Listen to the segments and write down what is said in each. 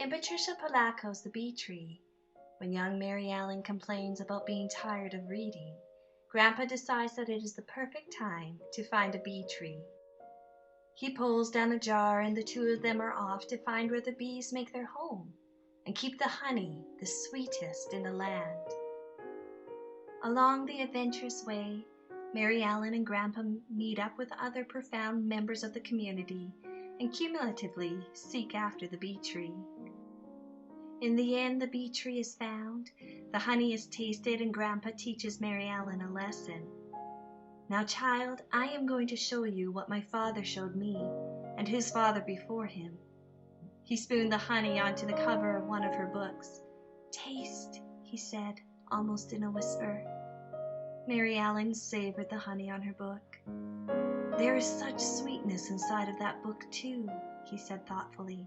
In Patricia Polacco's The Bee Tree, when young Mary Ellen complains about being tired of reading, Grandpa decides that it is the perfect time to find a bee tree. He pulls down a jar and the two of them are off to find where the bees make their home and keep the honey, the sweetest in the land. Along the adventurous way, Mary Ellen and Grandpa meet up with other profound members of the community and cumulatively seek after the bee tree. In the end, the bee tree is found, the honey is tasted, and Grandpa teaches Mary Ellen a lesson. Now, child, I am going to show you what my father showed me, and his father before him. He spooned the honey onto the cover of one of her books. Taste, he said, almost in a whisper. Mary Ellen savored the honey on her book. There is such sweetness inside of that book, too, he said thoughtfully.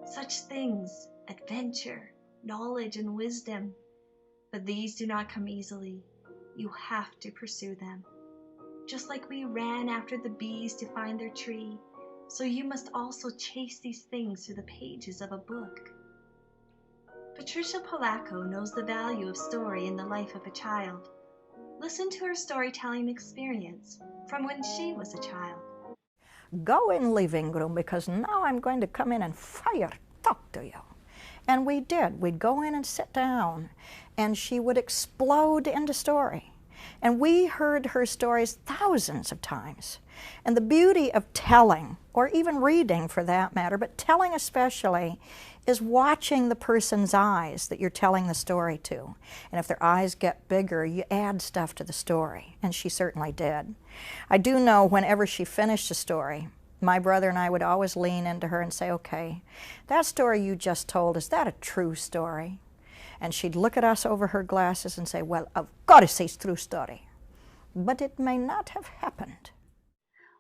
Such things, adventure, knowledge, and wisdom. But these do not come easily. You have to pursue them. Just like we ran after the bees to find their tree, so you must also chase these things through the pages of a book. Patricia Polacco knows the value of story in the life of a child. Listen to her storytelling experience from when she was a child. Go in living room because now I'm going to come in and talk to you. And we did. We'd go in and sit down and she would explode into story. And we heard her stories thousands of times. And the beauty of telling, or even reading for that matter, but telling especially, is watching the person's eyes that you're telling the story to. And if their eyes get bigger, you add stuff to the story, and she certainly did. I do know whenever she finished a story, my brother and I would always lean into her and say, okay, that story you just told, is that a true story? And she'd look at us over her glasses and say, well, of course it's a true story, but it may not have happened.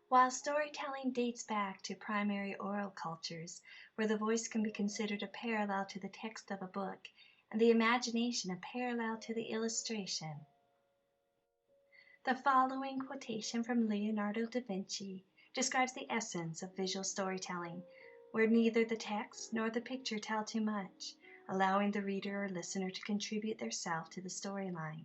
While storytelling dates back to primary oral cultures, where the voice can be considered a parallel to the text of a book, and the imagination a parallel to the illustration. The following quotation from Leonardo da Vinci describes the essence of visual storytelling, where neither the text nor the picture tell too much, allowing the reader or listener to contribute their self to the storyline.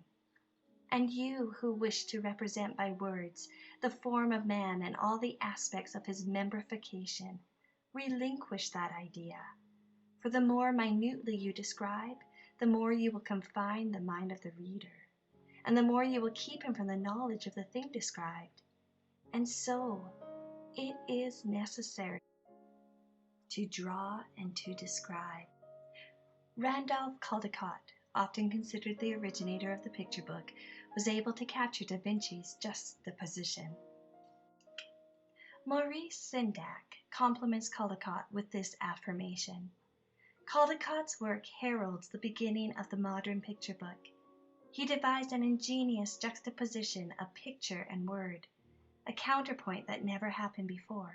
And you who wish to represent by words the form of man and all the aspects of his membrification, relinquish that idea. For the more minutely you describe, the more you will confine the mind of the reader, and the more you will keep him from the knowledge of the thing described. And so, it is necessary to draw and to describe. Randolph Caldecott, often considered the originator of the picture book, was able to capture Da Vinci's juxtaposition. Maurice Sendak compliments Caldecott with this affirmation. Caldecott's work heralds the beginning of the modern picture book. He devised an ingenious juxtaposition of picture and word, a counterpoint that never happened before.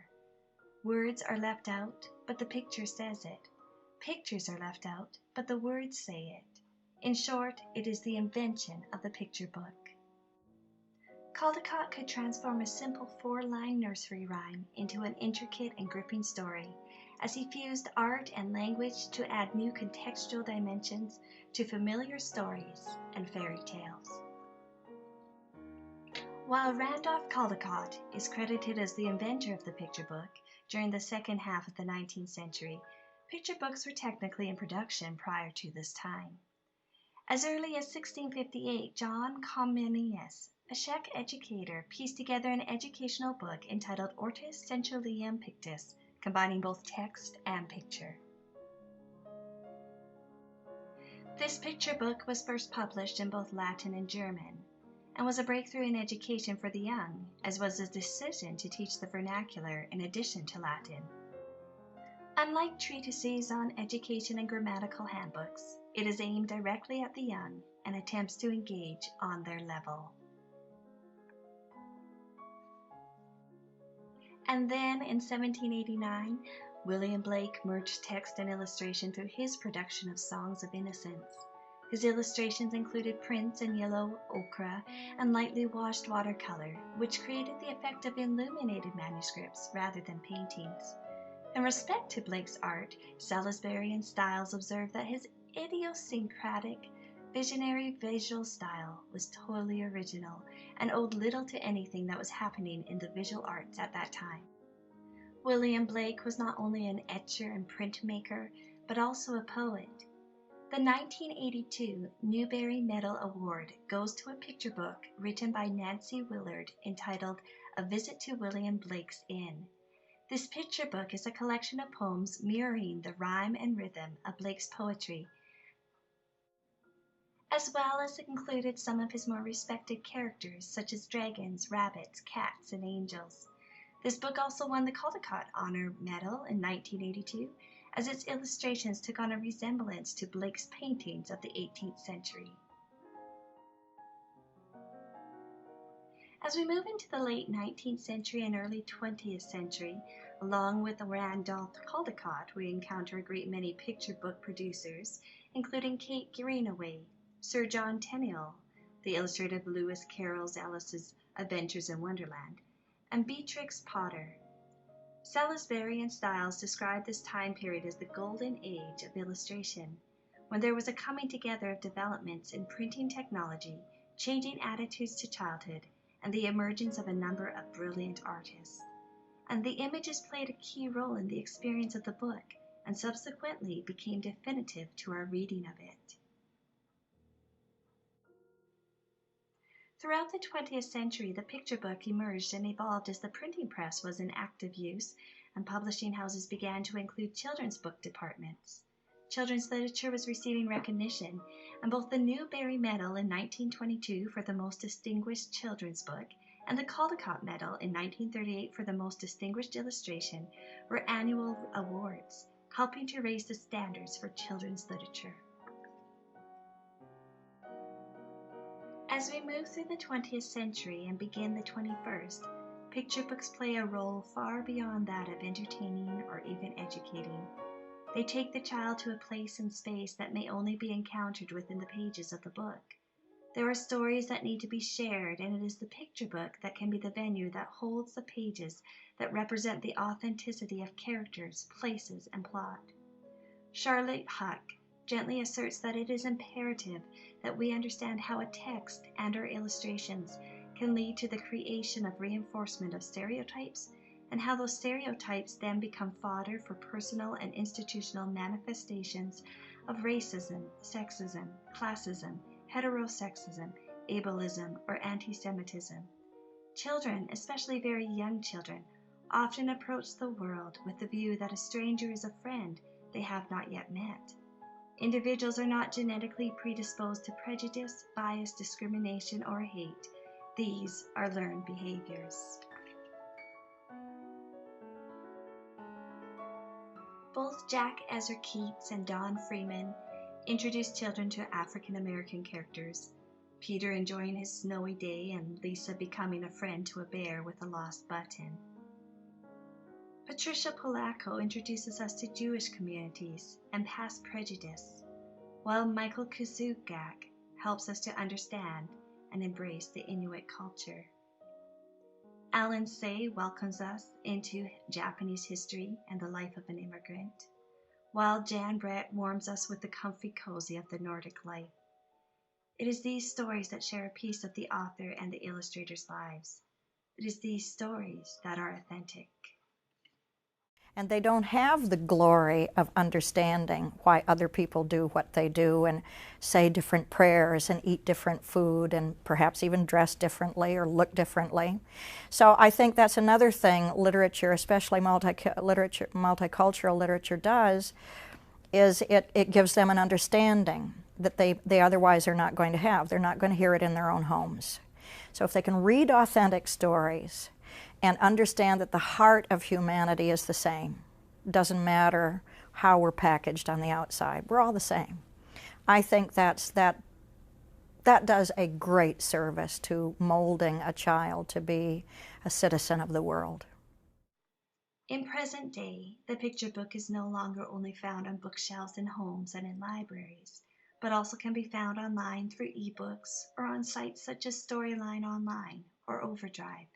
Words are left out, but the picture says it. Pictures are left out, but the words say it. In short, it is the invention of the picture book. Caldecott could transform a simple 4-line nursery rhyme into an intricate and gripping story, as he fused art and language to add new contextual dimensions to familiar stories and fairy tales. While Randolph Caldecott is credited as the inventor of the picture book during the second half of the 19th century, picture books were technically in production prior to this time. As early as 1658, John Comenius, a Czech educator, pieced together an educational book entitled Ortus Centralium Pictus, combining both text and picture. This picture book was first published in both Latin and German, and was a breakthrough in education for the young, as was the decision to teach the vernacular in addition to Latin. Unlike treatises on education and grammatical handbooks, it is aimed directly at the young and attempts to engage on their level. And then in 1789, William Blake merged text and illustration through his production of Songs of Innocence. His illustrations included prints in yellow ochre and lightly washed watercolor, which created the effect of illuminated manuscripts rather than paintings. In respect to Blake's art, Salisbury and Styles observed that his idiosyncratic, visionary visual style was totally original and owed little to anything that was happening in the visual arts at that time. William Blake was not only an etcher and printmaker, but also a poet. The 1982 Newbery Medal Award goes to a picture book written by Nancy Willard entitled A Visit to William Blake's Inn. This picture book is a collection of poems mirroring the rhyme and rhythm of Blake's poetry, as well as included some of his more respected characters such as dragons, rabbits, cats, and angels. This book also won the Caldecott Honor Medal in 1982, as its illustrations took on a resemblance to Blake's paintings of the 18th century. As we move into the late 19th century and early 20th century, along with Randolph Caldecott, we encounter a great many picture book producers, including Kate Greenaway, Sir John Tenniel, the illustrator of Lewis Carroll's Alice's Adventures in Wonderland, and Beatrix Potter. Salisbury and Styles described this time period as the golden age of illustration, when there was a coming together of developments in printing technology, changing attitudes to childhood, and the emergence of a number of brilliant artists. And the images played a key role in the experience of the book, and subsequently became definitive to our reading of it. Throughout the 20th century, the picture book emerged and evolved as the printing press was in active use, and publishing houses began to include children's book departments. Children's literature was receiving recognition, and both the Newbery Medal in 1922 for the Most Distinguished Children's Book and the Caldecott Medal in 1938 for the Most Distinguished Illustration were annual awards, helping to raise the standards for children's literature. As we move through the 20th century and begin the 21st, picture books play a role far beyond that of entertaining or even educating. They take the child to a place and space that may only be encountered within the pages of the book. There are stories that need to be shared, and it is the picture book that can be the venue that holds the pages that represent the authenticity of characters, places, and plot. Charlotte Huck gently asserts that it is imperative that we understand how a text and or illustrations can lead to the creation of reinforcement of stereotypes, and how those stereotypes then become fodder for personal and institutional manifestations of racism, sexism, classism, heterosexism, ableism, or anti-Semitism. Children, especially very young children, often approach the world with the view that a stranger is a friend they have not yet met. Individuals are not genetically predisposed to prejudice, bias, discrimination, or hate. These are learned behaviors. Both Jack Ezra Keats and Don Freeman introduced children to African American characters, Peter enjoying his snowy day and Lisa becoming a friend to a bear with a lost button. Patricia Polacco introduces us to Jewish communities and past prejudice, while Michael Kuzugak helps us to understand and embrace the Inuit culture. Alan Say welcomes us into Japanese history and the life of an immigrant, while Jan Brett warms us with the comfy cozy of the Nordic life. It is these stories that share a piece of the author and the illustrator's lives. It is these stories that are authentic. And they don't have the glory of understanding why other people do what they do and say different prayers and eat different food and perhaps even dress differently or look differently. So I think that's another thing literature, especially multicultural literature does, is it gives them an understanding that they otherwise are not going to have. They're not going to hear it in their own homes. So if they can read authentic stories and understand that the heart of humanity is the same. It doesn't matter how we're packaged on the outside. We're all the same. I think that does a great service to molding a child to be a citizen of the world. In present day, the picture book is no longer only found on bookshelves in homes and in libraries, but also can be found online through ebooks or on sites such as Storyline Online or Overdrive.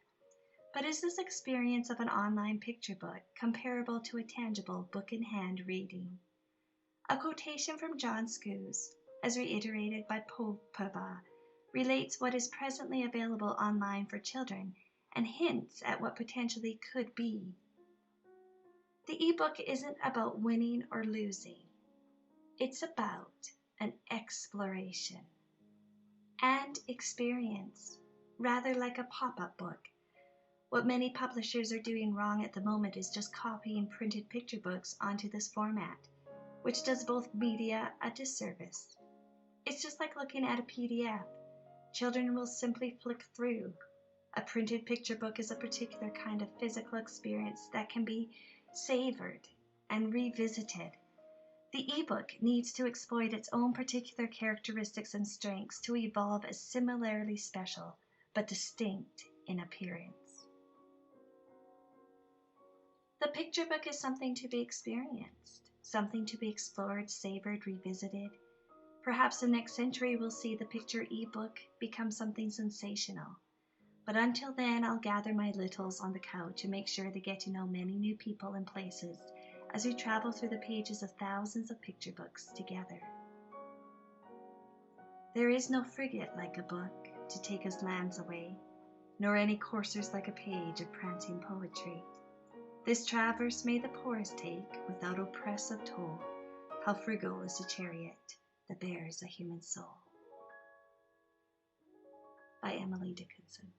But is this experience of an online picture book comparable to a tangible book-in-hand reading? A quotation from John Skuse, as reiterated by Popova, relates what is presently available online for children and hints at what potentially could be. The ebook isn't about winning or losing. It's about an exploration and experience, rather like a pop-up book. What many publishers are doing wrong at the moment is just copying printed picture books onto this format, which does both media a disservice. It's just like looking at a PDF. Children will simply flick through. A printed picture book is a particular kind of physical experience that can be savored and revisited. The ebook needs to exploit its own particular characteristics and strengths to evolve as similarly special but distinct in appearance. The picture book is something to be experienced, something to be explored, savored, revisited. Perhaps the next century will see the picture ebook become something sensational. But until then, I'll gather my littles on the couch and make sure they get to know many new people and places as we travel through the pages of thousands of picture books together. There is no frigate like a book to take us lands away, nor any coursers like a page of prancing poetry. This traverse may the poorest take without oppressive toll. How frugal is the chariot that bears a human soul. By Emily Dickinson.